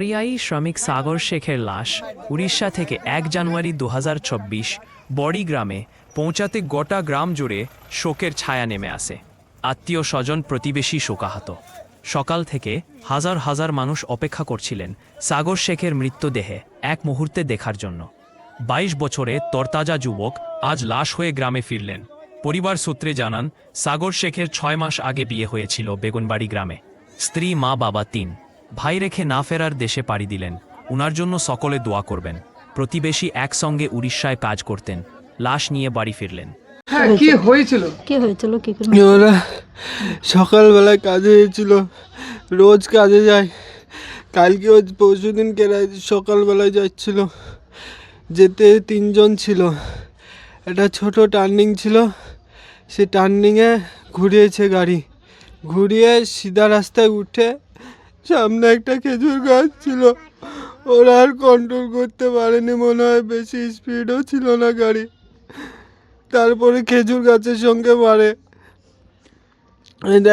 পরিযায়ী শ্রমিক সাগর শেখের লাশ উড়িষ্যা থেকে 1 জানুয়ারি 2024 বড়ি গ্রামে পৌঁছাতে গোটা গ্রাম জুড়ে শোকের ছায়া নেমে আসে। আত্মীয় স্বজন প্রতিবেশী শোকাহত। সকাল থেকে হাজার হাজার মানুষ অপেক্ষা করছিলেন সাগর শেখের মৃতদেহে এক মুহূর্তে দেখার জন্য। 22 বছরে তরতাজা যুবক আজ লাশ হয়ে গ্রামে ফিরলেন। পরিবার সূত্রে জানান, সাগর শেখের 6 মাস আগে বিয়ে হয়েছিল বেগুনবাড়ি গ্রামে। স্ত্রী, মা, বাবা, 3 ভাই রেখে না ফেরার দেশে পাড়ি দিলেন। উনার জন্য সকলে দোয়া করবেন। প্রতিবেশী একসঙ্গে উড়িষ্যায় কাজ করতেন, লাশ নিয়ে বাড়ি ফিরলেন। কি হয়েছিল ওরা সকালবেলায় কাজে গেছিল, রোজ কাজে যায়। কালকে পরশু দিন সকালবেলায় যাচ্ছিল, যেতে 3 জন ছিল। একটা ছোট টার্নিং ছিল, সে টার্নিংয়ে ঘুরিয়েছে গাড়ি, ঘুরিয়ে সিধা রাস্তায় উঠে সামনে একটা খেজুর গাছ ছিল, ওরা আর কন্ট্রোল করতে পারেনি, মনে হয় বেশি স্পিডও ছিল না গাড়ি। তারপরে খেজুর গাছের সঙ্গে মারে।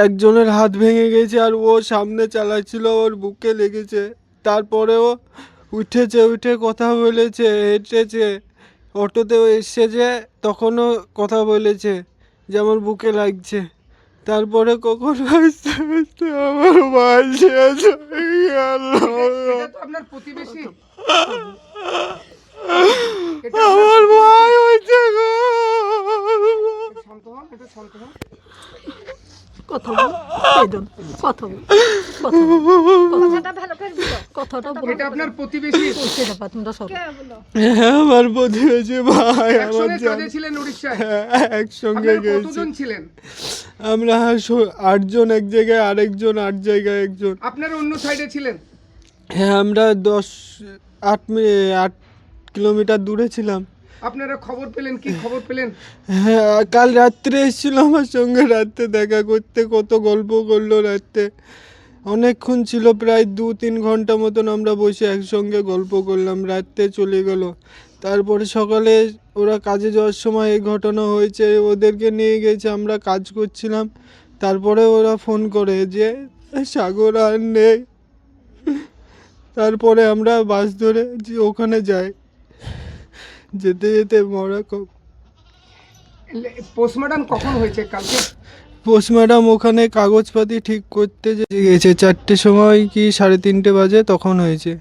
একজনের হাত ভেঙে গেছে আর ও সামনে চালাচ্ছিল, ওর বুকে লেগেছে। তারপরেও উঠে কথা বলেছে, হেঁটেছে, অটোতেও এসেছে, তখনও কথা বলেছে যে আমার বুকে লাগছে। তারপরে কখন আসতে আসতে আমার ভাই শেষ হয়ে গেল। আপনার প্রতিবেশী? আমার ভাই হয়েছে গো। শান্ত হন, একটু শান্ত হন। এটা আপনার প্রতিবেশী? হ্যাঁ, আমার প্রতিবেশী ভাই। আমার একসঙ্গে কাজে ছিলেন উড়িষ্যায়? একসঙ্গে গেছি। কতজন ছিলেন? আমরা 8 জন এক জায়গায়, আরেকজন 8 জায়গায় একজন। আপনার অন্য সাইডে ছিলেন? হ্যাঁ, আমরা 8 কিলোমিটার দূরে ছিলাম। আপনারা খবর পেলেন? কি খবর পেলেন? হ্যাঁ, কাল রাত্রে এসেছিল আমার সঙ্গে, রাত্রে দেখা করতে, কত গল্প করলো রাত্রে। অনেকক্ষণ ছিল, প্রায় 2-3 ঘন্টা মতন আমরা বসে একসঙ্গে গল্প করলাম। রাত্রে চলে গেল। তারপরে সকালে ওরা কাজে যাওয়ার সময় এই ঘটনা হয়েছে, ওদেরকে নিয়ে গেছে, আমরা কাজ করছিলাম। তারপরে ওরা ফোন করে যে সাগর আর নেই। তারপরে আমরা বাস ধরে ওখানে যাই। যেতে যেতে মরা পোস্টমর্টম কখন হয়েছে? কালকে পোস্টমর্টম ওখানে কাগজপাতি ঠিক করতে গেছে 4টের সময় কি 3:30 বাজে, তখন হয়েছে।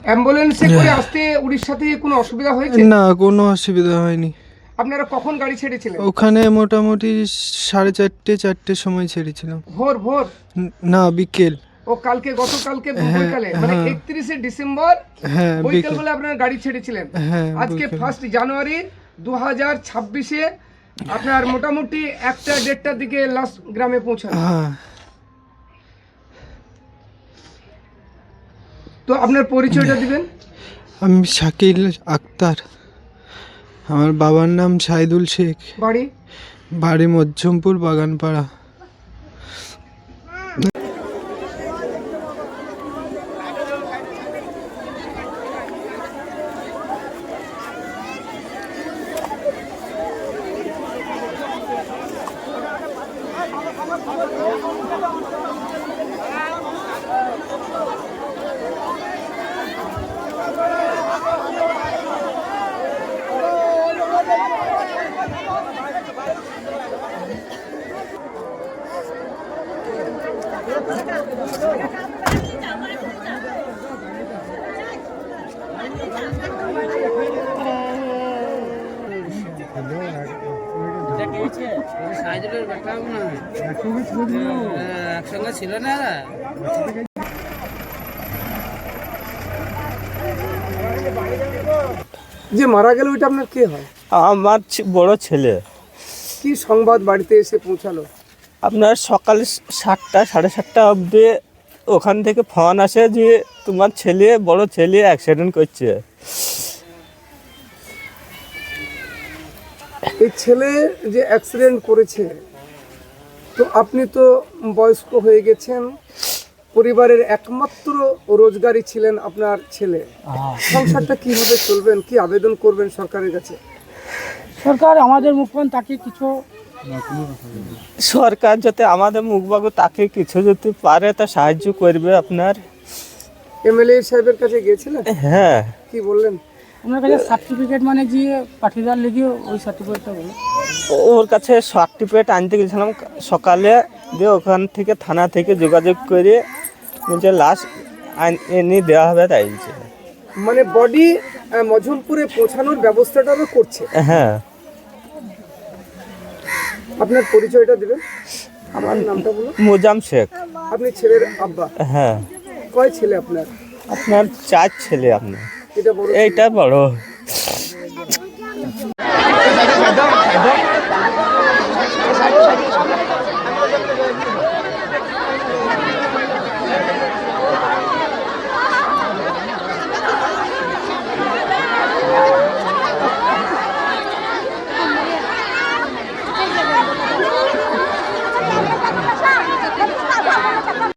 অ্যাম্বুলেন্সে করে আসতে উড়িষ্যা থেকে কোনো অসুবিধা হয়েছে? না, কোনো অসুবিধা হয়নি। আপনারা কখন গাড়ি ছেড়েছিলেন? ওখানে মোটামুটি 4:30-4টের সময় ছেড়েছিলাম। ভোর ভোর? না, বিকেল। ও কালকে, গতকালকে বৈকালে, মানে 31শে ডিসেম্বর বৈকাল বলে আপনারা গাড়ি ছেড়েছিলেন। আজকে 1 জানুয়ারি 2026-এ আপনার মোটামুটি 1টা-1:30টার দিকে লাস্ট গ্রামে পৌঁছান। তো আপনার পরিচয়টা দিবেন? আমি শাকিল আক্তার। আমার বাবার নাম সাইদুল শেখ। বাড়ি মধ্যমপুর, বাগানপাড়া। একসঙ্গে ছিল না। যে মারা গেল ওইটা আপনার কে হয়? আমার বড় ছেলে। কি সংবাদ বাড়িতে এসে পৌঁছালো? আপনার সকাল 7টা-7:30 অবধি ওখান থেকে ফোন আসে যে তোমার ছেলে, বড় ছেলে অ্যাক্সিডেন্ট করছে। এই ছেলে যে অ্যাক্সিডেন্ট করেছে, তো আপনি তো বয়স্ক হয়ে গেছেন, পরিবারের একমাত্র রোজগারি ছিলেন আপনার ছেলে। সংসারটা কিভাবে চলবেন? কি আবেদন করবেন সরকারের কাছে? সরকার আমাদের মুখপান তাকে কিছু সরকার যাতে আমাদের মুখবাবু তাকে কিছু যদি পারে তা সাহায্য করবে আপনার। এমএলএ সাহেবের কাছে গিয়েছিলেন? হ্যাঁ, কি বললেন? ওনার কাছে সার্টিফিকেট মানে যে পাঠিয়ে লেগে ওই সার্টিফিকেটটা বলো। ওর কাছে সার্টিফিকেট আনতে গেছিলাম সকালে, দিয়ে ওখান থেকে থানা থেকে যোগাযোগ করে বলছে লাশ এনে দেওয়া হবে, তাই বলছে। মানে বডি মজুমপুরে পৌঁছানোর ব্যবস্থাটাও করছে। হ্যাঁ, আপনার পরিচয়টা দিবেন, আমার নামটা বলুন। মোজাম শেখ। আপনি ছেলের আব্বা? হ্যাঁ। কয় ছেলে আপনার? আপনার 4 ছেলে। আপনার এটা বড়? এইটা বড়।